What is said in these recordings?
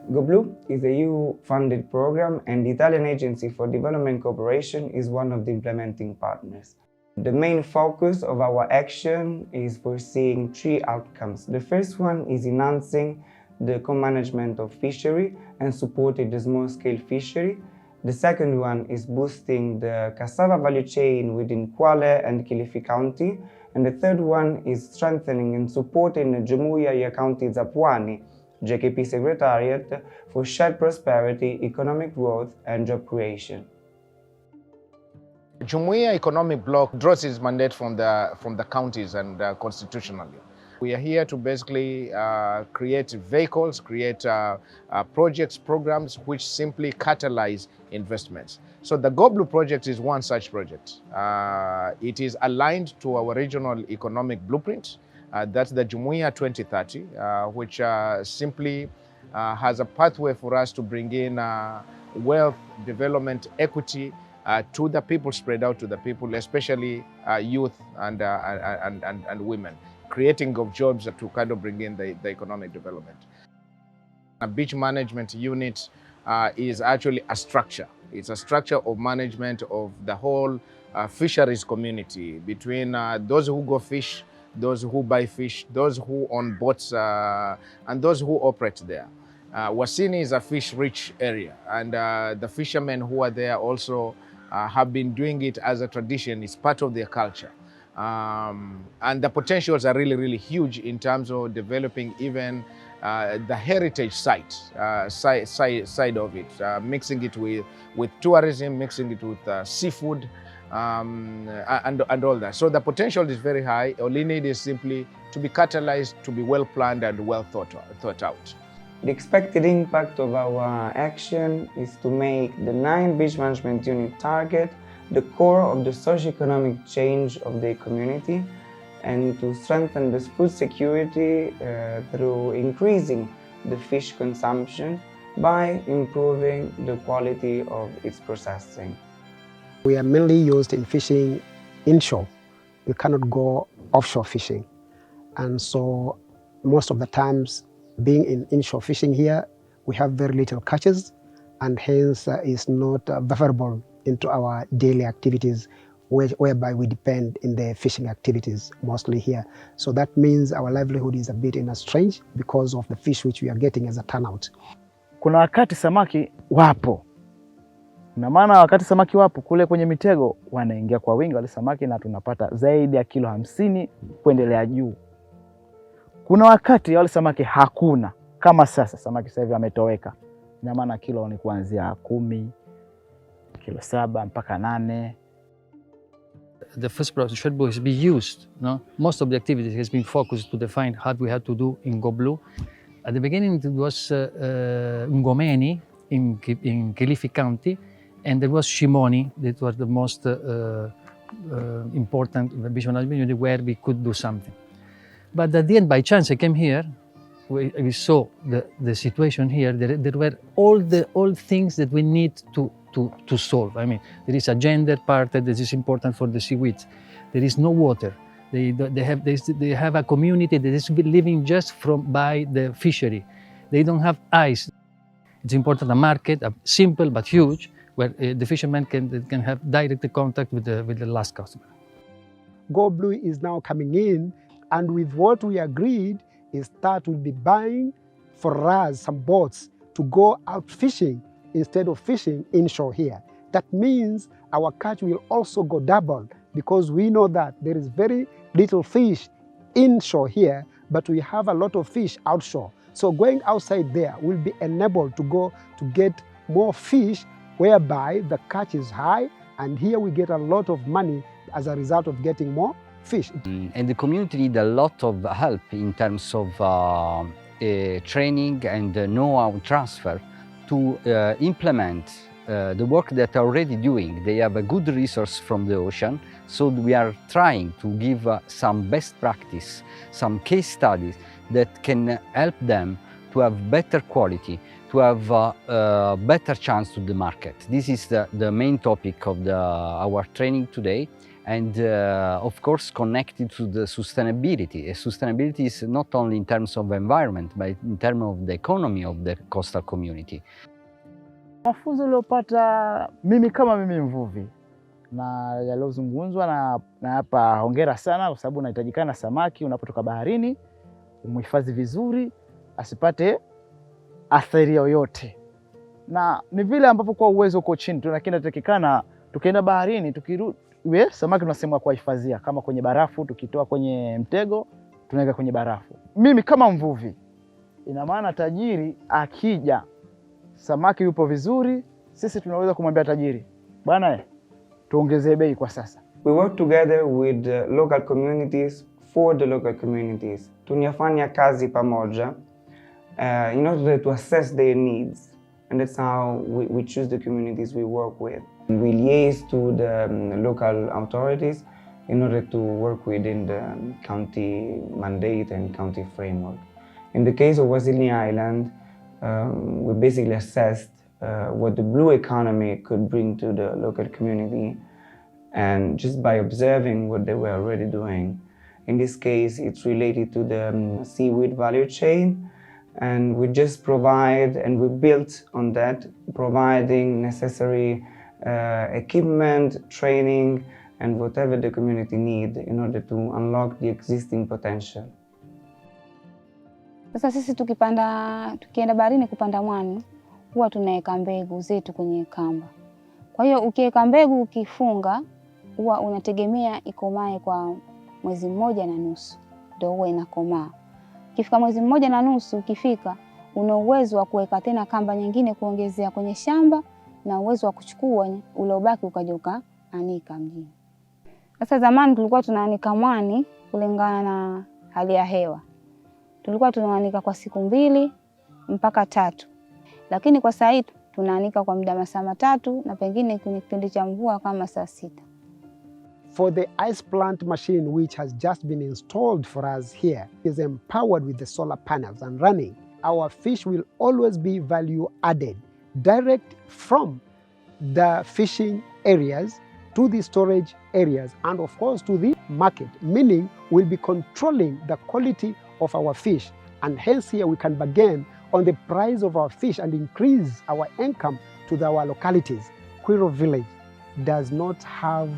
GoBlue is a EU-funded program, and the Italian Agency for Development Cooperation is one of the implementing partners. The main focus of our action is foreseeing three outcomes. The first one is enhancing the co-management of fishery and supporting the small-scale fishery. The second one is boosting the cassava value chain within Quale and Kilifi County. And the third one is strengthening and supporting the Jumuiya County Zapwani JKP Secretariat for shared prosperity, economic growth and job creation. Jumuiya Economic Bloc draws its mandate from the counties and constitutionally. We are here to basically create vehicles, create projects, programs which simply catalyze investments. So the GoBlue project is one such project. It is aligned to our regional economic blueprint. That's the Jumuiya 2030, which simply has a pathway for us to bring in wealth, development, equity to the people, spread out to the people, especially youth and women, creating of jobs to kind of bring in the economic development. A beach management unit is actually a structure. It's a structure of management of the whole fisheries community between those who go fish, those who buy fish, those who own boats, and those who operate there. Wasini is a fish-rich area, and the fishermen who are there also have been doing it as a tradition. It's part of their culture. And the potentials are really, really huge in terms of developing even the heritage side of it, mixing it with tourism, mixing it with seafood, and all that. So the potential is very high. All you need is simply to be catalyzed, to be well planned and well thought out. The expected impact of our action is to make the 9 beach management unit target the core of the socio-economic change of the community, and to strengthen the food security through increasing the fish consumption by improving the quality of its processing. We are mainly used in fishing inshore. We cannot go offshore fishing. And so most of the times, being in inshore fishing here, we have very little catches, and hence is not favorable into our daily activities, whereby we depend in the fishing activities mostly here. So that means our livelihood is a bit in a strange because of the fish which we are getting as a turnout. Kuna wakati samaki wapo. Na maana wakati samaki wapo kule kwenye mitego wanaingia kwa wingi wale samaki, na tunapata zaidi ya kilo 50 kuendelea juu. Kuna wakati wale samaki hakuna, kama sasa samaki sasa hivi wametoweka. Na maana kilo ni kuanzia 10, kilo 7 mpaka 8. The first project should be used. No? Most of the activities has been focused to define what we had to do in GoBlue. At the beginning it was Ngomeni in Kilifi County, and there was Shimoni that was the most important beach management unit where we could do something. But at the end, by chance, I came here. We saw the situation here. There were all things that we need to solve. I mean, there is a gender part that is important for the seaweeds. There is no water. They have a community that is living just by the fishery. They don't have ice. It's important a market, simple but huge, where the fishermen can have direct contact with the last customer. GoBlue is now coming in, and with what we agreed is that we'll be buying for us some boats to go out fishing instead of fishing inshore here. That means our catch will also go double, because we know that there is very little fish inshore here, but we have a lot of fish outshore. So going outside there will be enabled to go to get more fish, whereby the catch is high, and here we get a lot of money as a result of getting more fish. And the community need a lot of help in terms of training and know-how transfer to implement the work that they're already doing. They have a good resource from the ocean, so we are trying to give some best practice, some case studies that can help them to have better quality, to have a better chance to the market. This is the main topic of our training today, and of course connected to the sustainability. Sustainability is not only in terms of environment, but in terms of the economy of the coastal community. Mafunzo niliyopata mimi kama mimi mvuvi na yaliyozungumzwa na hapa, hongera sana, kwa sababu unahitajikana samaki unapotoka baharini umhifadhi vizuri asipate athari yoyote, na ni vile ambapo kwa uwezo uko chini tunatakikana tukienda baharini tukirudi samaki tunasema kuwahifadhia kama kwenye barafu, tukitoa kwenye mtego tunaweka kwenye barafu. Mimi kama mvuvi, ina maana tajiri akija samaki yupo vizuri, sisi tunaweza kumwambia tajiri, bwana tuongezee bei kwa sasa. We work together with the local communities for the local communities. Tunafanya kazi pamoja in order to assess their needs, and that's how we choose the communities we work with. We liaise to the local authorities in order to work within the county mandate and county framework. In the case of Wasili Island, we basically assessed what the blue economy could bring to the local community, and just by observing what they were already doing. In this case, it's related to the seaweed value chain, and we just provide, and we built on that, providing necessary equipment, training, and whatever the community need in order to unlock the existing potential. Sasa sisi tukienda baharini kupanda mwani, huwa tunaweka mbegu zetu kwenye kamba. Kwa hiyo ukiweka mbegu ukifunga, huwa unategemea ikomae kwa 1.5 mwezi ndio huwa inakomaa. Ukifika 1.5 mwezi ukifika, una uwezo wa kuweka tena kamba nyingine kuongezea kwenye shamba, na uwezo wa kuchukua ule ubaki ukaja ukaanika mjini. Sasa zamani tulikuwa tunaanika mwani kulingana na hali ya hewa. Tulikuwa tunaanika kwa siku 2 mpaka 3. Lakini kwa sasa tunaanika kwa muda masaa 3 na pengine kwenye kipindi cha mvua kama saa 6. For the ice plant machine, which has just been installed for us here, is empowered with the solar panels and running. Our fish will always be value added, direct from the fishing areas to the storage areas, and of course to the market, meaning we'll be controlling the quality of our fish, and hence here we can bargain on the price of our fish and increase our income to our localities. Quiro village does not have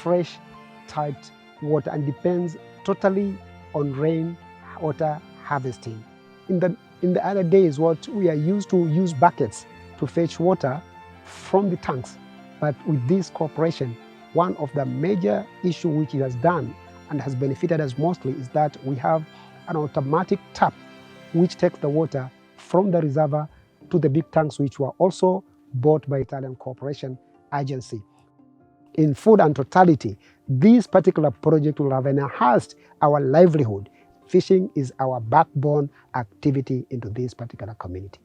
fresh tide water and depends totally on rain water harvesting. In the other days, what we are used to use buckets to fetch water from the tanks, but with this cooperation, one of the major issue which it has done and has benefited us mostly is that we have an automatic tap which takes the water from the reservoir to the big tanks, which were also bought by Italian Cooperation Agency. In food and totality, this particular project will have enhanced our livelihood. Fishing is our backbone activity into this particular community.